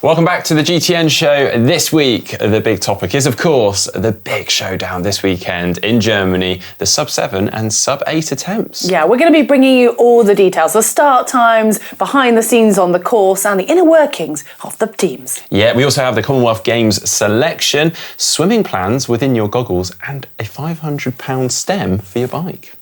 Welcome back to the GTN Show. This week, the big topic is, of course, the big showdown this weekend in Germany, the SUB7 and SUB8 attempts. Yeah, we're going to be bringing you all the details, the start times, behind the scenes on the course, and the inner workings of the teams. Yeah, we also have the Commonwealth Games selection, swimming plans within your goggles, and a £500 stem for your bike.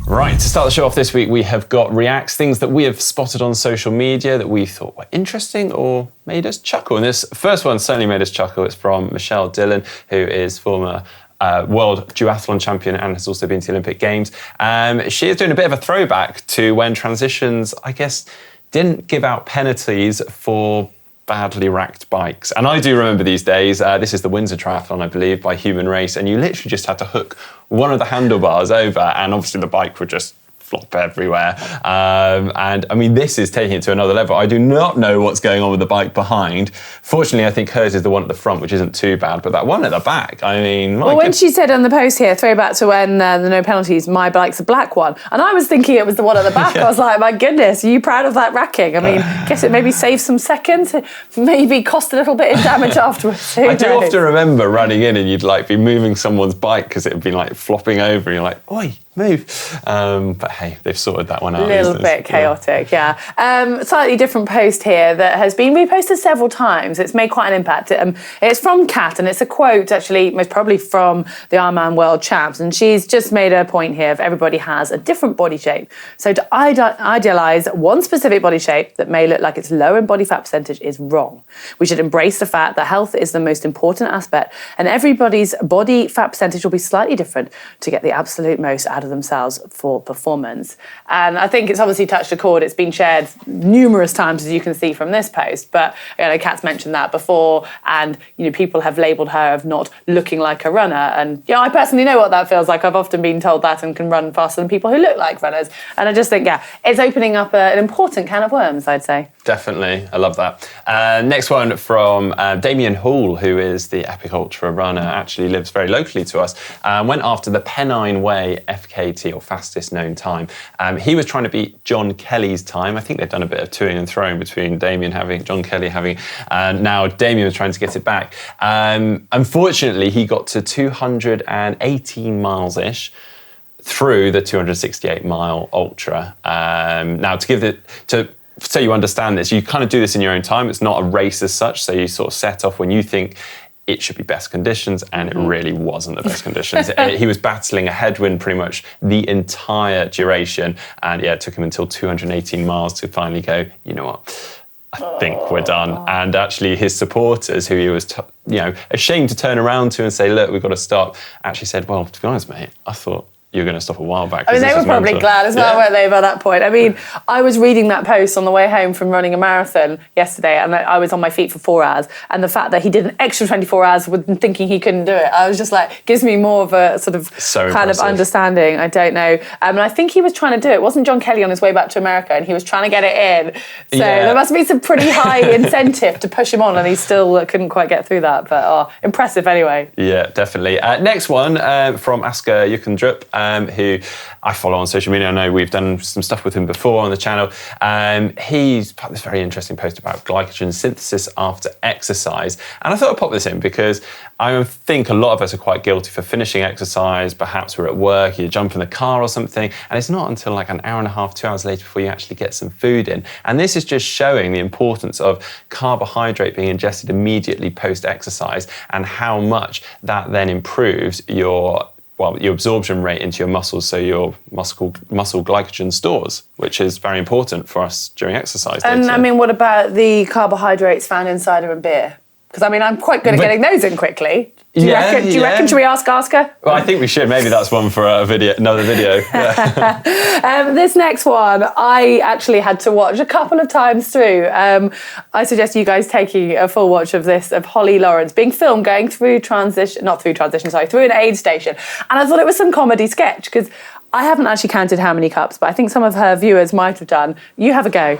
Right, to start the show off this week, we have got reacts, things that we have spotted on social media that we thought were interesting or made us chuckle. And this first one certainly made us chuckle. It's from Michelle Dillon, who is former world duathlon champion and has also been to the Olympic Games. She is doing a bit of a throwback to when transitions, I guess, didn't give out penalties for badly racked bikes. And I do remember these days, this is the Windsor Triathlon, I believe, by Human Race, and you literally just had to hook one of the handlebars over and obviously the bike would just flop everywhere. And I mean, this is taking it to another level. I do not know what's going on with the bike behind. Fortunately, I think hers is the one at the front, which isn't too bad, but that one at the back, I mean... Well, when she said on the post here, throwback to when the no penalties, my bike's a black one. And I was thinking it was the one at the back. Yeah. I was like, my goodness, are you proud of that racking? I mean, guess it maybe saved some seconds, maybe cost a little bit in damage afterwards. I do often remember running in and you'd like be moving someone's bike because it would be like flopping over and you're like, oi, move. But hey, they've sorted that one out. A little bit chaotic, yeah. Slightly different post here that has been reposted several times. It's made quite an impact. It's from Kat, and it's a quote, actually, most probably from the Ironman World Champs. And she's just made a point here of everybody has a different body shape. So to idealise one specific body shape that may look like it's low in body fat percentage is wrong. We should embrace the fact that health is the most important aspect, and everybody's body fat percentage will be slightly different to get the absolute most out of themselves for performance. And I think it's obviously touched a chord. It's been shared numerous times, as you can see from this post, but Kat's mentioned that before, and people have labelled her of not looking like a runner, and I personally know what that feels like. I've often been told that and can run faster than people who look like runners, and I just think it's opening up an important can of worms, I'd say. Definitely, I love that. Next one from Damien Hall, who is the Epic Ultra runner, actually lives very locally to us, went after the Pennine Way FKT, or fastest known time. He was trying to beat John Kelly's time. I think they've done a bit of toing and throwing between Damien having, John Kelly having, and now Damien was trying to get it back. Unfortunately, he got to 218 miles-ish through the 268-mile ultra. Now, so you understand this, you kind of do this in your own time. It's not a race as such, so you sort of set off when you think it should be best conditions, and it really wasn't the best conditions. He was battling a headwind pretty much the entire duration, and it took him until 218 miles to finally go, you know what, I think we're done. And actually his supporters, who he was ashamed to turn around to and say, look, we've got to stop, actually said, well, to be honest, mate, I thought you were going to stop a while back. I mean, they were probably glad as well, weren't they, by that point? I mean, I was reading that post on the way home from running a marathon yesterday, and I was on my feet for 4 hours, and the fact that he did an extra 24 hours with thinking he couldn't do it, I was just like, gives me more of a sort of kind of understanding. I don't know. And I think he was trying to do it. Wasn't John Kelly on his way back to America, and he was trying to get it in? So there must be some pretty high incentive to push him on, and he still couldn't quite get through that. But impressive anyway. Yeah, definitely. Next one from Asker Yukendrup, who I follow on social media. I know we've done some stuff with him before on the channel. He's put this very interesting post about glycogen synthesis after exercise. And I thought I'd pop this in because I think a lot of us are quite guilty for finishing exercise. Perhaps we're at work, you jump in the car or something, and it's not until like an hour and a half, 2 hours later before you actually get some food in. And this is just showing the importance of carbohydrate being ingested immediately post-exercise and how much that then improves your absorption rate into your muscles, so your muscle glycogen stores, which is very important for us during exercise. And I mean, what about the carbohydrates found in cider and beer? Because I mean, I'm quite good at getting those in quickly. Do you reckon? Should we ask Oscar? Well, I think we should. Maybe that's one for another video. Yeah. This next one, I actually had to watch a couple of times through. I suggest you guys taking a full watch of this, of Holly Lawrence being filmed going through through an aid station. And I thought it was some comedy sketch, because I haven't actually counted how many cups, but I think some of her viewers might have done. You have a go.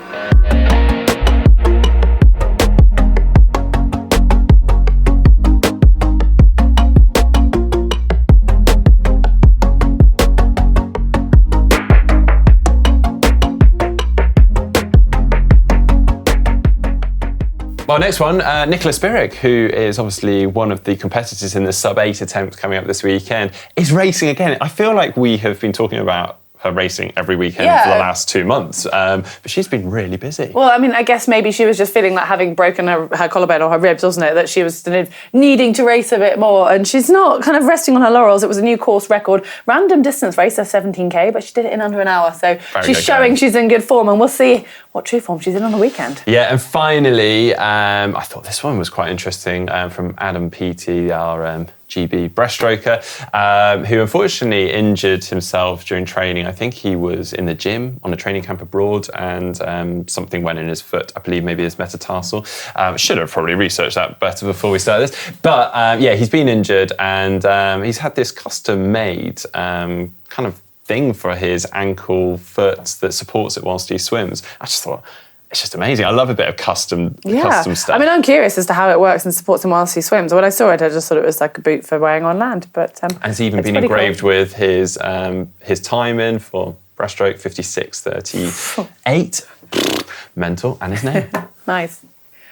Well, next one, Nicola Spirig, who is obviously one of the competitors in the SUB8 attempt coming up this weekend, is racing again. I feel like we have been talking about her racing every weekend for the last 2 months, but she's been really busy. Well, I mean, I guess maybe she was just feeling like having broken her collarbone or her ribs, wasn't it? That she was needing to race a bit more, and she's not kind of resting on her laurels. It was a new course record, random distance race, a 17k, but she did it in under an hour, so she's showing she's in good form, and we'll see what true form she's in on the weekend. Yeah, and finally, I thought this one was quite interesting from Adam Peaty, our GB breaststroker, who unfortunately injured himself during training. I think he was in the gym on a training camp abroad and something went in his foot. I believe maybe his metatarsal. Should have probably researched that better before we started this. But yeah, he's been injured and he's had this custom-made kind of thing for his ankle foot that supports it whilst he swims. I just thought, it's just amazing. I love a bit of custom stuff. I mean, I'm curious as to how it works and supports him whilst he swims. When I saw it, I just thought it was like a boot for wearing on land. But and it's even been engraved with his timing for breaststroke 56:38. Mental, and his name. Nice.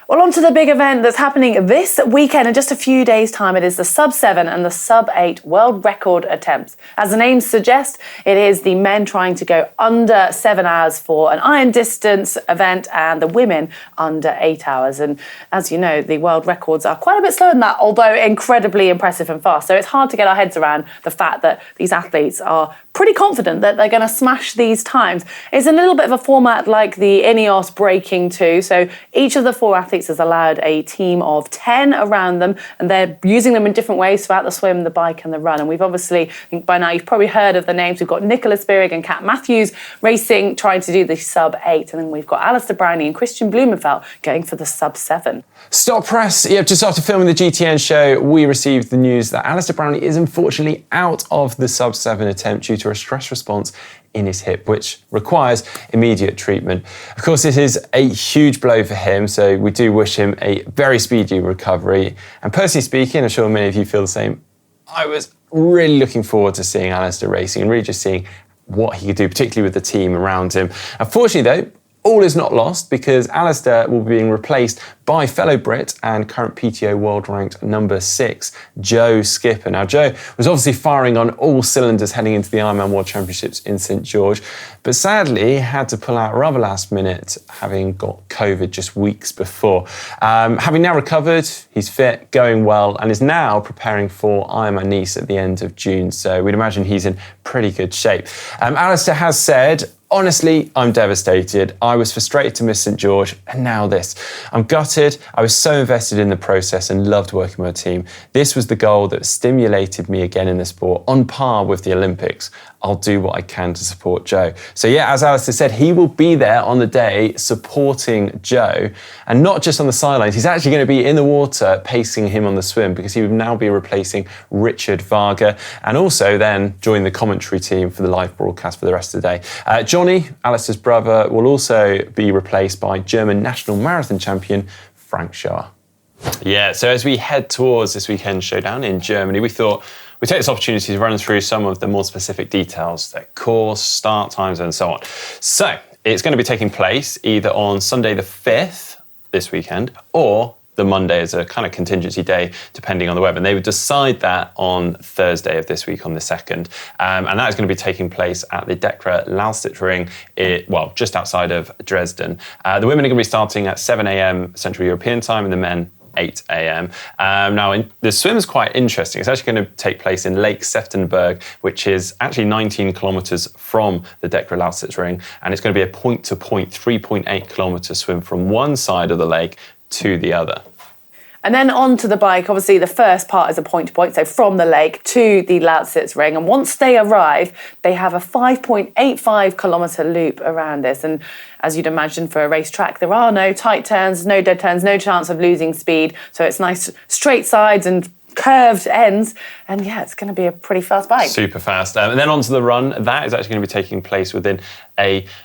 Well, on to the big event that's happening this weekend. In just a few days' time, it is the SUB7 and the SUB8 world record attempts. As the names suggest, it is the men trying to go under 7 hours for an iron distance event and the women under 8 hours. And as you know, the world records are quite a bit slower than that, although incredibly impressive and fast. So it's hard to get our heads around the fact that these athletes are pretty confident that they're going to smash these times. It's a little bit of a format like the Ineos Breaking 2. So each of the 4 athletes has allowed a team of 10 around them, and they're using them in different ways throughout the swim, the bike and the run. And we've obviously, I think by now you've probably heard of the names. We've got Nicola Spirig and Kat Matthews racing, trying to do the SUB8. And then we've got Alistair Brownlee and Christian Blumenfeld going for the SUB7. Stop press. Yeah, just after filming the GTN show, we received the news that Alistair Brownlee is unfortunately out of the SUB7 attempt due to a stress response in his hip, which requires immediate treatment. Of course, this is a huge blow for him, so we do wish him a very speedy recovery. And personally speaking, I'm sure many of you feel the same, I was really looking forward to seeing Alistair racing and really just seeing what he could do, particularly with the team around him. Unfortunately though, all is not lost because Alistair will be being replaced by fellow Brit and current PTO world ranked number 6, Joe Skipper. Now, Joe was obviously firing on all cylinders heading into the Ironman World Championships in St George, but sadly had to pull out rather last minute, having got COVID just weeks before. Having now recovered, he's fit, going well, and is now preparing for Ironman Nice at the end of June. So we'd imagine he's in pretty good shape. Alistair has said, honestly, I'm devastated. I was frustrated to miss St George, and now this. I'm gutted. I was so invested in the process and loved working with a team. This was the goal that stimulated me again in the sport, on par with the Olympics. I'll do what I can to support Joe. So yeah, as Alistair said, he will be there on the day supporting Joe, and not just on the sidelines. He's actually going to be in the water pacing him on the swim, because he will now be replacing Richard Varga, and also then join the commentary team for the live broadcast for the rest of the day. Johnny, Alistair's brother, will also be replaced by German national marathon champion Frank Schar. Yeah, so as we head towards this weekend showdown in Germany, we thought we'd take this opportunity to run through some of the more specific details, like course, start times, and so on. So it's going to be taking place either on Sunday the 5th this weekend, or the Monday as a kind of contingency day, depending on the weather. And they would decide that on Thursday of this week, on the 2nd. And that is going to be taking place at the Decker Lausitz-Ring, just outside of Dresden. The women are going to be starting at 7 a.m. Central European time, and the men 8 a.m. The swim is quite interesting. It's actually going to take place in Lake Seftenberg, which is actually 19 kilometres from the Decker Lausitz-Ring. And it's going to be a point-to-point, 3.8 kilometre swim from one side of the lake to the other. And then onto the bike, obviously the first part is a point-to-point, so from the lake to the Lausitz-Ring. And once they arrive, they have a 5.85 kilometre loop around this. And as you'd imagine for a racetrack, there are no tight turns, no dead turns, no chance of losing speed. So it's nice straight sides and curved ends, and yeah, it's going to be a pretty fast bike. Super fast. And then onto the run, that is actually going to be taking place within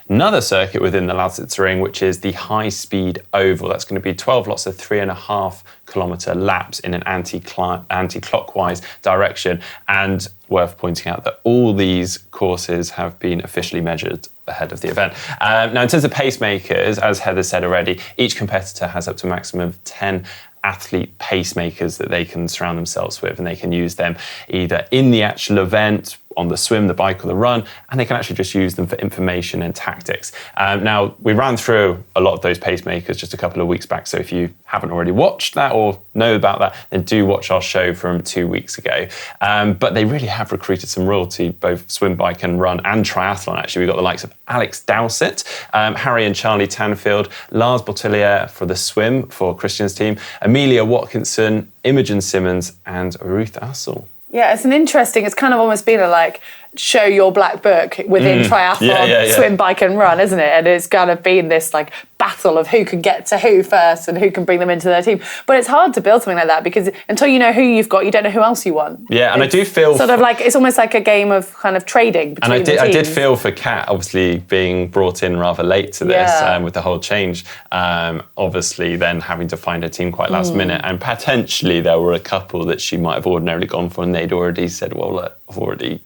another circuit within the Lausitz-Ring, which is the high-speed oval. That's going to be 12 lots of 3.5 kilometre laps in an anti-clockwise direction. And worth pointing out that all these courses have been officially measured ahead of the event. Now, in terms of pacemakers, as Heather said already, each competitor has up to a maximum of 10 athlete pacemakers that they can surround themselves with, and they can use them either in the actual event, on the swim, the bike, or the run, and they can actually just use them for information and tactics. Now, we ran through a lot of those pacemakers just a couple of weeks back, so if you haven't already watched that or know about that, then do watch our show from 2 weeks ago. But they really have recruited some royalty, both swim, bike, and run, and triathlon, actually. We've got the likes of Alex Dowsett, Harry and Charlie Tanfield, Lars Botelier for the swim for Christian's team, Amelia Watkinson, Imogen Simmons, and Ruth Assel. Yeah, it's kind of almost been a like show your black book within triathlon, swim, bike and run, isn't it? And it's kind of been this like battle of who can get to who first and who can bring them into their team. But it's hard to build something like that because until you know who you've got, you don't know who else you want. Yeah, and I do feel sort of like it's almost like a game of kind of trading between the teams. I did feel for Kat, obviously being brought in rather late to this with the whole change. Obviously, then having to find her team quite last minute, and potentially there were a couple that she might have ordinarily gone for, and they'd already said, "Well, look, I've already."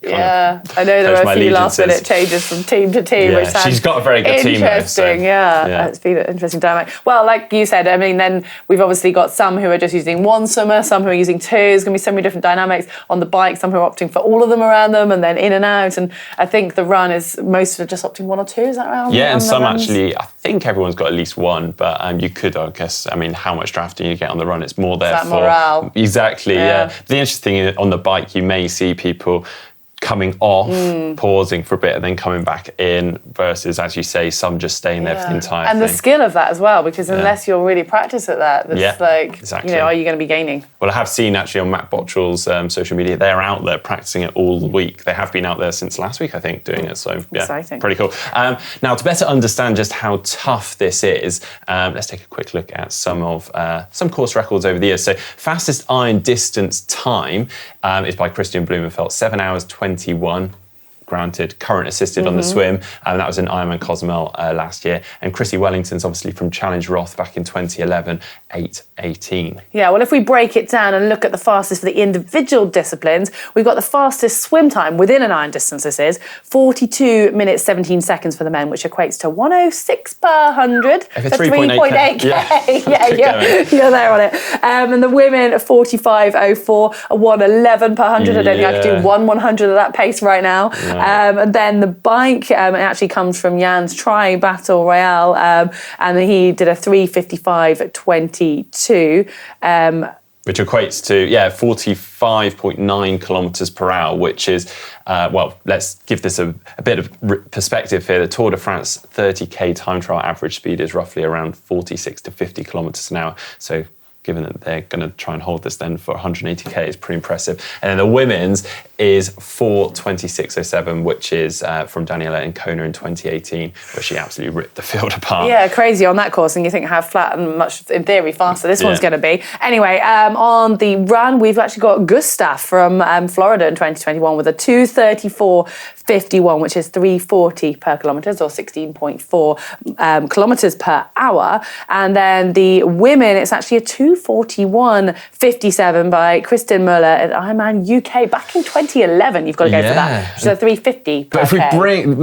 I know there were a few last-minute changes from team to team, which sounds she's got a very good team. Interesting, it's been an interesting dynamic. Well, like you said, I mean, then we've obviously got some who are just using one swimmer, some who are using two. There's going to be so many different dynamics on the bike. Some who are opting for all of them around them, and then in and out. And I think the run is most are just opting one or two. Is that right? Yeah, and some actually, I think everyone's got at least one. But you could, I guess, I mean, how much drafting you get on the run? It's more there for morale. Exactly. Yeah. The interesting thing on the bike, you may see people coming off, pausing for a bit, and then coming back in, versus, as you say, some just staying there for the entire thing. And the skill of that as well, because unless you're really practiced at that, it's exactly. You know, are you going to be gaining? Well, I have seen actually on Matt Bottrell's social media, they're out there practicing it all week. They have been out there since last week, I think, doing it. So, exciting. Pretty cool. Now, to better understand just how tough this is, let's take a quick look at some course records over the years. So, fastest iron distance time is by Christian Blumenfeld, 7 hours 21. Granted, current assisted on the swim, and that was in Ironman Cozumel last year. And Chrissy Wellington's obviously from Challenge Roth back in 2011, 8:18. Yeah, well, if we break it down and look at the fastest for the individual disciplines, we've got the fastest swim time within an iron distance, this is 42 minutes, 17 seconds for the men, which equates to 106 per 100. For 3.8K. You're there on it. And the women, 45.04, a 111 per 100. I don't think I could do 100 at that pace right now. And then the bike, it actually comes from Jan's Tri Battle Royale, and he did a 3:55.22. Which equates to, 45.9 kilometres per hour, which is, let's give this a bit of perspective here. The Tour de France 30K time trial average speed is roughly around 46 to 50 kilometres an hour. So given that they're going to try and hold this then for 180K is pretty impressive. And then the women's is 4:26.07, which is from Daniela Incona in 2018, where she absolutely ripped the field apart. Yeah, crazy on that course, and you think how flat and much, in theory, faster this one's going to be. Anyway, on the run, we've actually got Gustav from Florida in 2021 with a 2:34.51, which is 3:40 per kilometres, or 16.4 kilometres per hour. And then the women, it's actually a 2:41.57 by Kristin Muller at Ironman UK back in 2011. You've got to go for that. Which is a 3:50 per But if we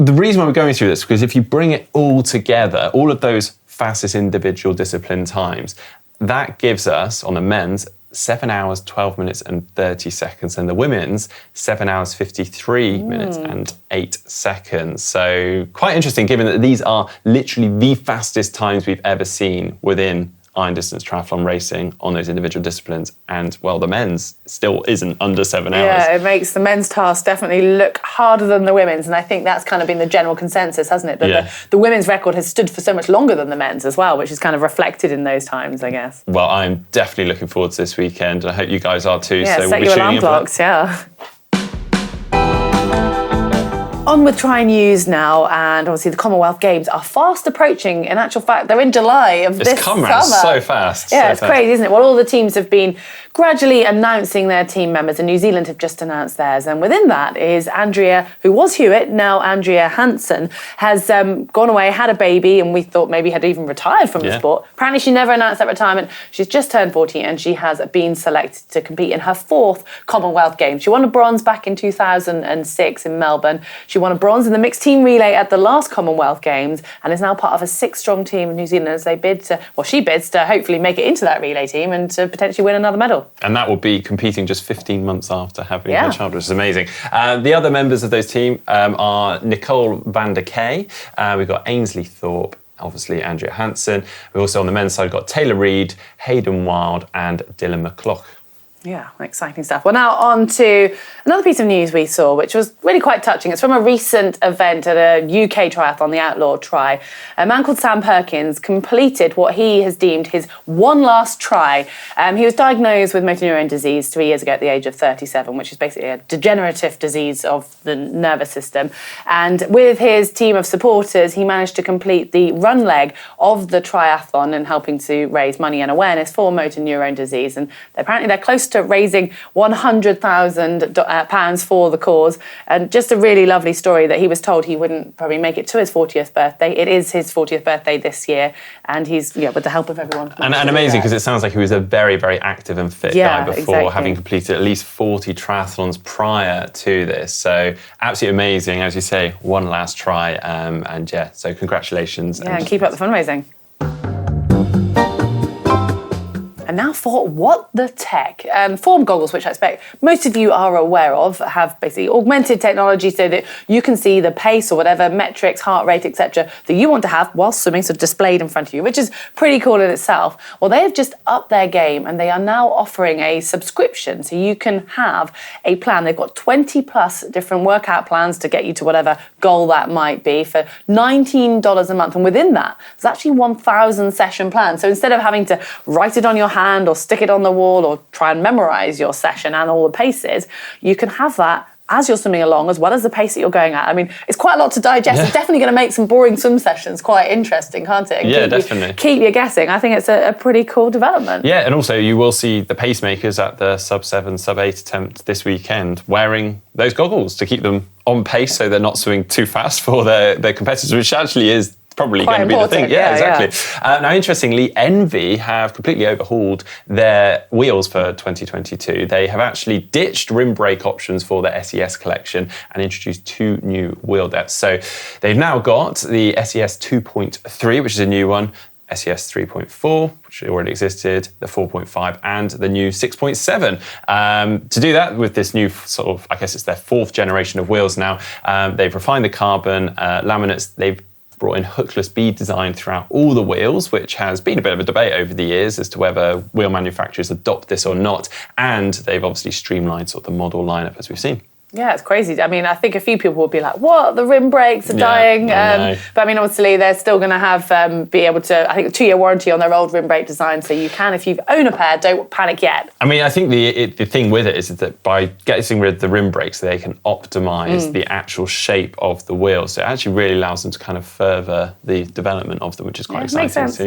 the reason why we're going through this, because if you bring it all together, all of those fastest individual discipline times, that gives us, on the men's, 7 hours, 12 minutes and 30 seconds. And the women's, 7 hours, 53 minutes and 8 seconds. So quite interesting, given that these are literally the fastest times we've ever seen within iron distance triathlon racing on those individual disciplines. And, well, the men's still isn't under 7 hours. Yeah, it makes the men's task definitely look harder than the women's. And I think that's kind of been the general consensus, hasn't it? That the women's record has stood for so much longer than the men's as well, which is kind of reflected in those times, I guess. Well, I'm definitely looking forward to this weekend. I hope you guys are too. Yeah, so set we'll be your alarm clocks, On with Tri News now, and obviously the Commonwealth Games are fast approaching. In actual fact, they're in July of this summer. It's come around so fast. Yeah, it's crazy, isn't it? Well, all the teams have been gradually announcing their team members, and New Zealand have just announced theirs. And within that is Andrea, who was Hewitt, now Andrea Hansen, has gone away, had a baby, and we thought maybe had even retired from the sport. Apparently she never announced that retirement. She's just turned 40 and she has been selected to compete in her 4th Commonwealth Games. She won a bronze back in 2006 in Melbourne. She won a bronze in the mixed team relay at the last Commonwealth Games and is now part of a 6-strong team in New Zealand as they she bids to hopefully make it into that relay team and to potentially win another medal. And that will be competing just 15 months after having her child, which is amazing. The other members of those team are Nicole van der Kay. We've got Ainsley Thorpe, obviously Andrea Hansen. We've also on the men's side got Taylor Reid, Hayden Wild and Dylan McClough. Yeah, exciting stuff. Well, now on to another piece of news we saw, which was really quite touching. It's from a recent event at a UK triathlon, the Outlaw Tri. A man called Sam Perkins completed what he has deemed his one last try. He was diagnosed with motor neurone disease 3 years ago at the age of 37, which is basically a degenerative disease of the nervous system. And with his team of supporters, he managed to complete the run leg of the triathlon and helping to raise money and awareness for motor neurone disease. And apparently they're close to raising £100,000 for the cause, and just a really lovely story that he was told he wouldn't probably make it to his 40th birthday. It is his 40th birthday this year, and he's with the help of everyone. And amazing, because it sounds like he was a very, very active and fit guy before, having completed at least 40 triathlons prior to this. So absolutely amazing, as you say, one last try, so congratulations. Yeah, and keep up the fundraising. And now for What the Tech. Form goggles, which I expect most of you are aware of, have basically augmented technology so that you can see the pace or whatever metrics, heart rate, etc. that you want to have while swimming, so displayed in front of you, which is pretty cool in itself. Well, they have just upped their game and they are now offering a subscription, so you can have a plan. They've got 20 plus different workout plans to get you to whatever goal that might be for $19 a month. And within that, there's actually 1,000 session plans. So instead of having to write it on your hand or stick it on the wall or try and memorize your session and all the paces, you can have that as you're swimming along, as well as the pace that you're going at. I mean, it's quite a lot to digest. It's definitely going to make some boring swim sessions quite interesting, can't it? And definitely. Keep you guessing. I think it's a pretty cool development. Yeah, and also you will see the pacemakers at the SUB7, SUB8 Attempt this weekend wearing those goggles to keep them on pace so they're not swimming too fast for their competitors, which actually is probably going to be the thing. Yeah, exactly. Yeah. Now, interestingly, Envy have completely overhauled their wheels for 2022. They have actually ditched rim brake options for their SES collection and introduced 2 new wheel depths. So they've now got the SES 2.3, which is a new one, SES 3.4, which already existed, the 4.5, and the new 6.7. To do that with this new sort of, I guess it's their 4th generation of wheels now, they've refined the carbon laminates. They've brought in hookless bead design throughout all the wheels, which has been a bit of a debate over the years as to whether wheel manufacturers adopt this or not. And they've obviously streamlined sort of the model lineup, as we've seen. Yeah, it's crazy. I mean, I think a few people will be like, what? The rim brakes are dying. But I mean, obviously, they're still going to have, be able to, I think, a 2-year warranty on their old rim brake design. So you can, if you own a pair, don't panic yet. I mean, I think the thing with it is that by getting rid of the rim brakes, they can optimise the actual shape of the wheel. So it actually really allows them to kind of further the development of them, which is quite exciting. Makes sense. So,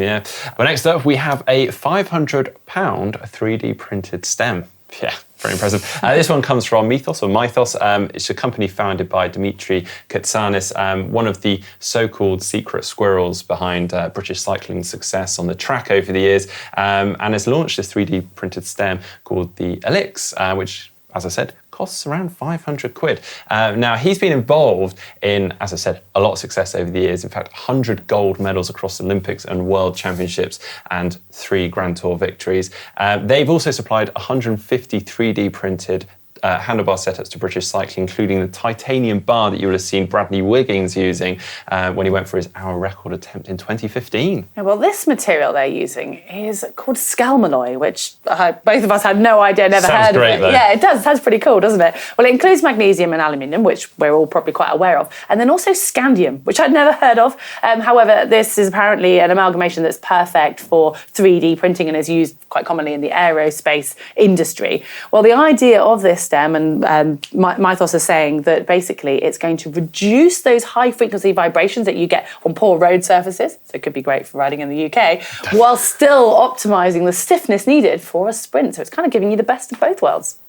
Well, next up, we have a £500 3D printed stem. Yeah, very impressive. This one comes from Mythos. It's a company founded by Dimitri Katsanis, one of the so-called secret squirrels behind British cycling success on the track over the years, and has launched this 3D printed stem called the Elix, which, as I said, costs around 500 quid. Now, he's been involved in, as I said, a lot of success over the years. In fact, 100 gold medals across Olympics and World Championships and 3 Grand Tour victories. They've also supplied 150 3D printed handlebar setups to British cycling, including the titanium bar that you would have seen Bradley Wiggins using when he went for his hour record attempt in 2015. Yeah, well, this material they're using is called scalmalloy, which both of us had no idea, never heard of it. Though. Yeah, it does. It sounds pretty cool, doesn't it? Well, it includes magnesium and aluminium, which we're all probably quite aware of, and then also scandium, which I'd never heard of. However, this is apparently an amalgamation that's perfect for 3D printing and is used quite commonly in the aerospace industry. Well, the idea of this stem, and Mythos is saying that basically it's going to reduce those high frequency vibrations that you get on poor road surfaces, so it could be great for riding in the UK, while still optimising the stiffness needed for a sprint. So it's kind of giving you the best of both worlds.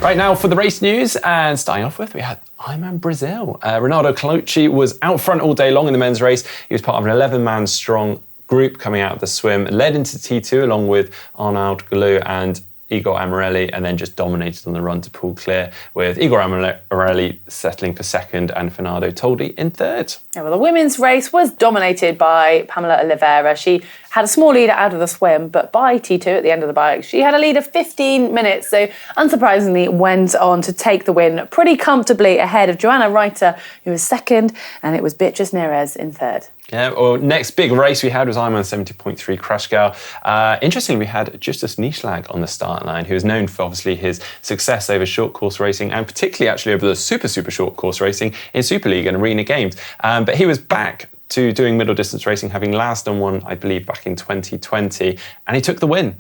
Right now for the race news, and starting off with, we had Ironman Brazil. Ronaldo Colucci was out front all day long in the men's race. He was part of an 11-man strong group coming out of the swim, led into T2 along with Arnaud Galou and Igor Amorelli, and then just dominated on the run to pull clear, with Igor Amorelli settling for second and Fernando Toldi in third. Yeah, well, the women's race was dominated by Pamela Oliveira. She had a small lead out of the swim, but by T2 at the end of the bike, she had a lead of 15 minutes, so unsurprisingly went on to take the win pretty comfortably ahead of Joanna Reiter, who was second, and it was Beatriz Neres in third. Yeah, well, next big race we had was Ironman 70.3 Krashgau. Interestingly, we had Justus Nieschlag on the start line, who is known for obviously his success over short course racing, and particularly actually over the super short course racing in Super League and Arena Games. But he was back to doing middle distance racing, having last done one, I believe, back in 2020, and he took the win.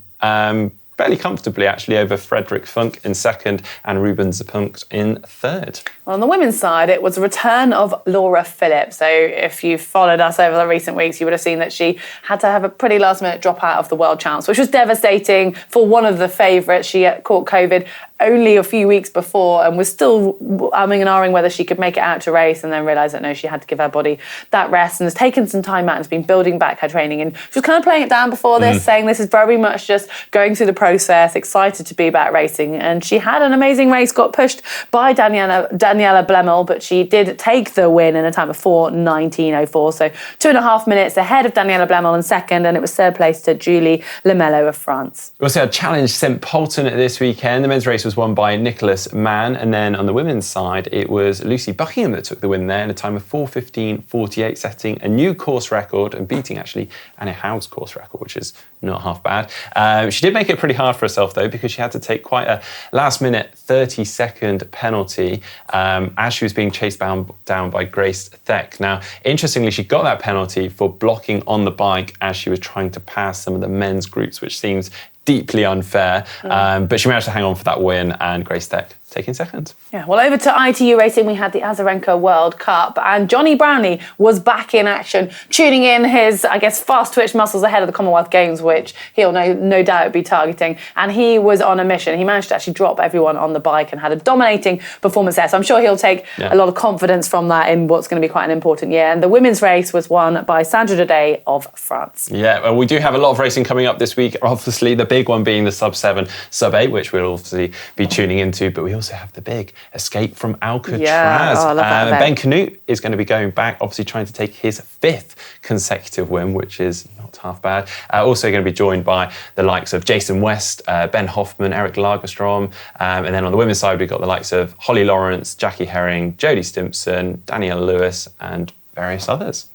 Fairly comfortably, actually, over Frederick Funk in second and Ruben Zapunkt in third. Well, on the women's side, it was a return of Laura Phillips. So if you've followed us over the recent weeks, you would have seen that she had to have a pretty last-minute drop out of the World Champs, which was devastating for one of the favourites. She caught COVID only a few weeks before and was still umming and ahhing whether she could make it out to race, and then realised that no, she had to give her body that rest, and has taken some time out and has been building back her training. And she was kind of playing it down before this, saying this is very much just going through the process, excited to be back racing. And she had an amazing race, got pushed by Daniela Blemmel, but she did take the win in a time of 4:19.04, so 2.5 minutes ahead of Daniela Blemmel in second, and it was third place to Julie Lamello of France. We also had Challenge St Polten this weekend. The men's race was won by Nicholas Mann, and then on the women's side it was Lucy Buckingham that took the win there in a time of 4:15.48, setting a new course record and beating actually Anna Howe's course record, which is not half bad. She did make it pretty hard for herself though, because she had to take quite a last minute 30-second penalty as she was being chased down by Grace Theck. Now, interestingly, she got that penalty for blocking on the bike as she was trying to pass some of the men's groups, which seems deeply unfair, but she managed to hang on for that win, and Grace Theck taking second. Yeah, well, over to ITU racing, we had the Azarenka World Cup, and Johnny Brownlee was back in action, tuning in his, I guess, fast twitch muscles ahead of the Commonwealth Games, which he'll no doubt be targeting, and he was on a mission. He managed to actually drop everyone on the bike and had a dominating performance there, so I'm sure he'll take a lot of confidence from that in what's going to be quite an important year. And the women's race was won by Sandra Daudet of France. Yeah, well, we do have a lot of racing coming up this week, obviously the big one being the SUB7, SUB8, which we'll obviously be tuning into, but we also have the big Escape from Alcatraz. Yeah, I love that Ben Canute is going to be going back, obviously trying to take his 5th consecutive win, which is not half bad. Also going to be joined by the likes of Jason West, Ben Hoffman, Eric Lagerstrom, and then on the women's side we've got the likes of Holly Lawrence, Jackie Herring, Jodie Stimpson, Danielle Lewis, and various others.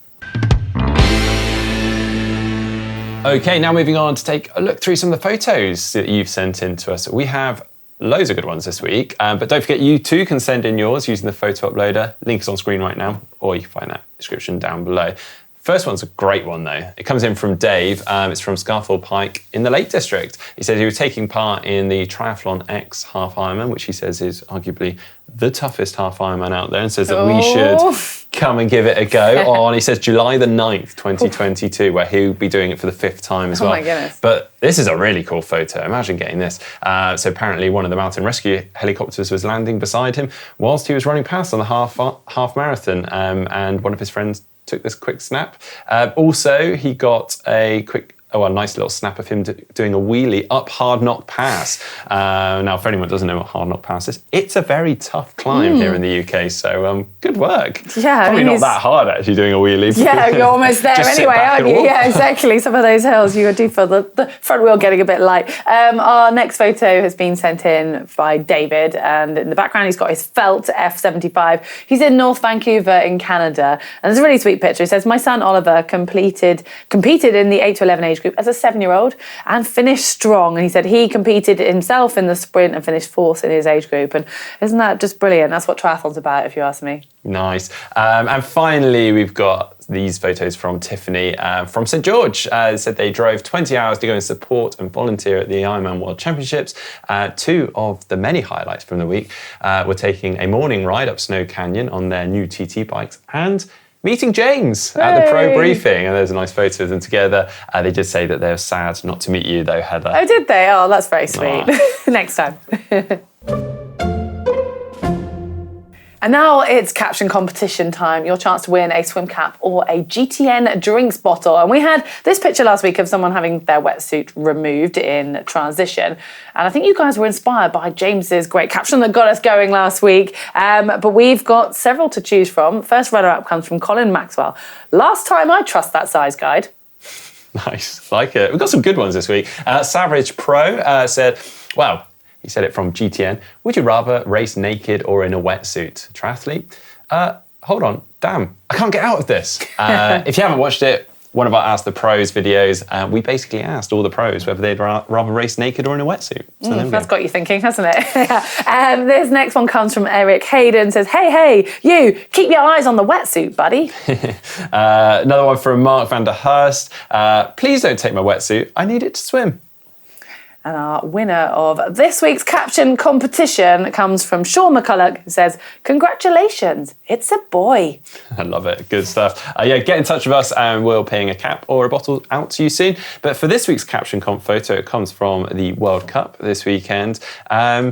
Okay, now moving on to take a look through some of the photos that you've sent in to us. We have loads of good ones this week, but don't forget you too can send in yours using the photo uploader. Link is on screen right now, or you can find that description down below. First one's a great one though. It comes in from Dave. It's from Scarfield Pike in the Lake District. He says he was taking part in the Triathlon X Half Ironman, which he says is arguably the toughest half Ironman out there, and says that we should come and give it a go on, he says, July the 9th, 2022, where he'll be doing it for the 5th time as well. Oh my goodness. But this is a really cool photo. Imagine getting this. So apparently one of the mountain rescue helicopters was landing beside him whilst he was running past on the half marathon, and one of his friends took this quick snap. Also, he got a nice little snap of him doing a wheelie up Hard Knock Pass. Now, for anyone who doesn't know what Hard Knock Pass is, it's a very tough climb here in the UK, so good work. Yeah, Probably not that hard, actually, doing a wheelie. Yeah, you're almost there anyway, aren't you? Yeah, exactly. Some of those hills you do feel the front wheel getting a bit light. Our next photo has been sent in by David, and in the background he's got his felt F75. He's in North Vancouver in Canada, and it's a really sweet picture. He says, my son Oliver competed in the 8 to 11 age age group as a 7-year-old and finished strong. And he said he competed himself in the sprint and finished 4th in his age group. And isn't that just brilliant? That's what triathlon's about, if you ask me. Nice. And finally, we've got these photos from Tiffany from St George. Said they drove 20 hours to go and support and volunteer at the Ironman World Championships. 2 of the many highlights from the week were taking a morning ride up Snow Canyon on their new TT bikes and meeting James at the pro briefing. And there's a nice photo of them together. They did say that they're sad not to meet you though, Heather. Oh, did they? Oh, that's very sweet. Next time. And now it's Caption Competition time, your chance to win a swim cap or a GTN drinks bottle. And we had this picture last week of someone having their wetsuit removed in transition. And I think you guys were inspired by James's great caption that got us going last week. But we've got several to choose from. First runner-up comes from Colin Maxwell. Last time I trust that size guide. Nice, like it. We've got some good ones this week. Savage Pro said, wow, he said it from GTN. Would you rather race naked or in a wetsuit? Triathlete? Hold on. Damn, I can't get out of this. If you haven't watched it, one of our Ask the Pros videos, we basically asked all the pros whether they'd rather race naked or in a wetsuit. So that's got you thinking, hasn't it? This next one comes from Eric Hayden. Says, hey, you, keep your eyes on the wetsuit, buddy. Another one from Mark van der Hurst. Please don't take my wetsuit. I need it to swim. And our winner of this week's Caption Competition comes from Sean McCulloch, who says, congratulations, it's a boy. I love it. Good stuff. Get in touch with us and we'll ping a cap or a bottle out to you soon. But for this week's Caption Comp photo, it comes from the World Cup this weekend. I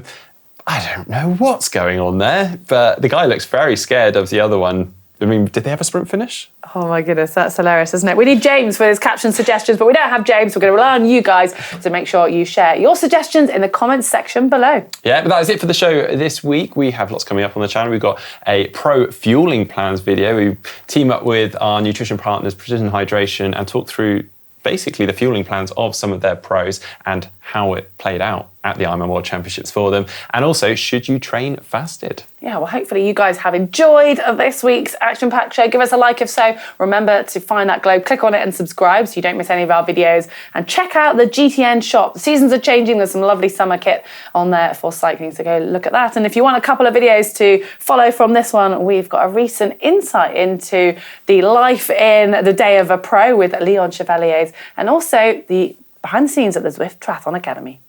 don't know what's going on there, but the guy looks very scared of the other one. I mean, did they have a sprint finish? Oh my goodness, that's hilarious, isn't it? We need James for his caption suggestions, but we don't have James. We're going to rely on you guys to make sure you share your suggestions in the comments section below. Yeah, but that is it for the show this week. We have lots coming up on the channel. We've got a pro fueling plans video. We team up with our nutrition partners, Precision Hydration, and talk through basically the fueling plans of some of their pros and how it played out at the Ironman World Championships for them. And also, should you train fasted? Yeah, well, hopefully you guys have enjoyed this week's Action Pack show. Give us a like if so. Remember to find that globe, click on it and subscribe so you don't miss any of our videos. And check out the GTN shop. The seasons are changing. There's some lovely summer kit on there for cycling, so go look at that. And if you want a couple of videos to follow from this one, we've got a recent insight into the life in the day of a pro with Leon Chevaliers and also the behind the scenes at the Zwift Triathlon Academy.